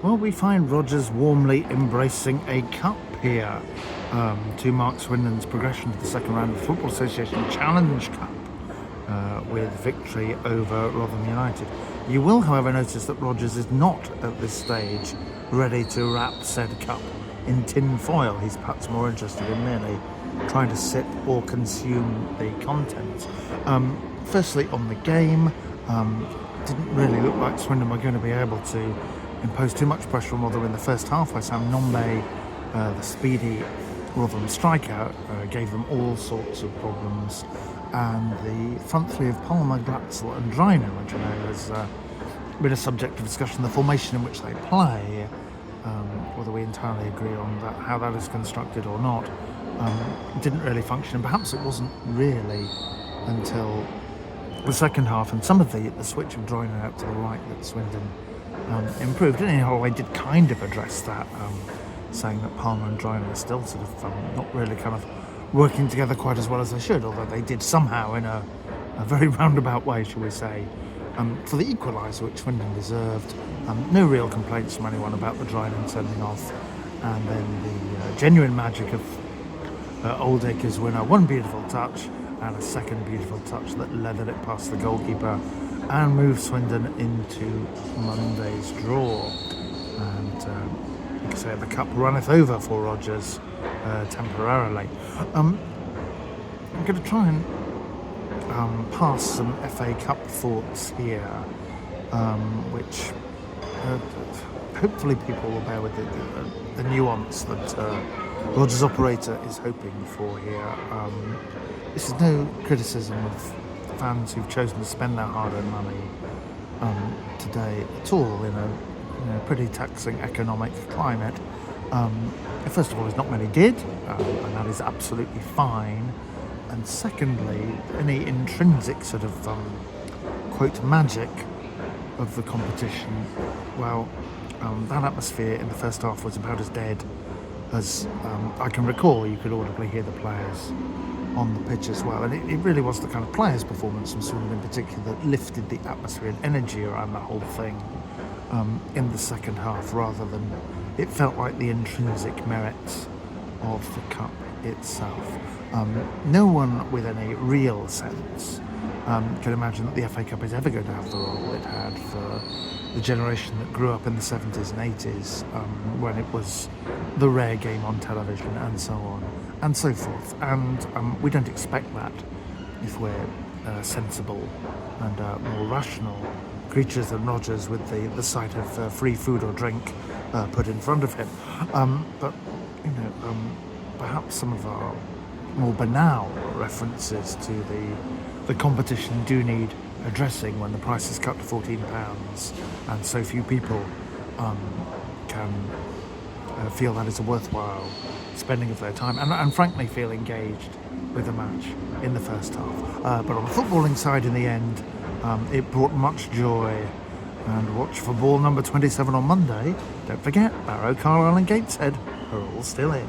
Well, we find Rodgers warmly embracing a cup here to mark Swindon's progression to the second round of the Football Association Challenge Cup with victory over Rotherham United. You will, however, notice that Rodgers is not at this stage ready to wrap said cup in tin foil. He's perhaps more interested in merely trying to sip or consume the contents. Firstly, on the game, didn't really look like Swindon were going to be able to impose too much pressure on Rotherham in the first half, where Sam Nombe, the speedy Rotherham striker, gave them all sorts of problems. And the front three of Palmer, Glatzel and Dreiner, which I know has been a subject of discussion, the formation in which they play, whether we entirely agree on that, how that is constructed or not, didn't really function. And perhaps it wasn't really until the second half and some of the switch of Dreiner out to the right that Swindon improved. And Holloway did kind of address that, saying that Palmer and Dreiner are still sort of not really kind of working together quite as well as they should, although they did somehow in a very roundabout way, shall we say, for the equaliser, which Swindon deserved. No real complaints from anyone about the Dreiner sending off, and then the genuine magic of Oldacre's winner. One beautiful touch and a second beautiful touch that leathered it past the goalkeeper and moved Swindon into Monday's draw. And you can say the cup runneth over for Rodgers temporarily. I'm going to try and pass some FA Cup thoughts here, which hopefully people will bear with the nuance that Rodgers' operator is hoping for here. This is no criticism of fans who've chosen to spend their hard-earned money today at all in a pretty taxing economic climate. First of all, as not many did, and that is absolutely fine. And secondly, any intrinsic sort of quote magic of the competition, well, that atmosphere in the first half was about as dead as I can recall. You could audibly hear the players on the pitch as well, and it really was the kind of players' performance from Swindon in particular that lifted the atmosphere and energy around the whole thing in the second half, rather than it felt like the intrinsic merits of the cup itself. No one with any real sense can imagine that the FA Cup is ever going to have the role it had for the generation that grew up in the 70s and 80s, when it was the rare game on television and so on and so forth. And we don't expect that if we're sensible and more rational creatures than Rodgers, with the sight of free food or drink put in front of him. But perhaps some of our more banal references to the competition do need addressing when the price is cut to £14 and so few people can feel that is a worthwhile spending of their time and frankly feel engaged with the match in the first half. But on the footballing side, in the end, it brought much joy. And watch for ball number 27 on Monday. Don't forget, Barrow, Carlisle and Gateshead are all still in.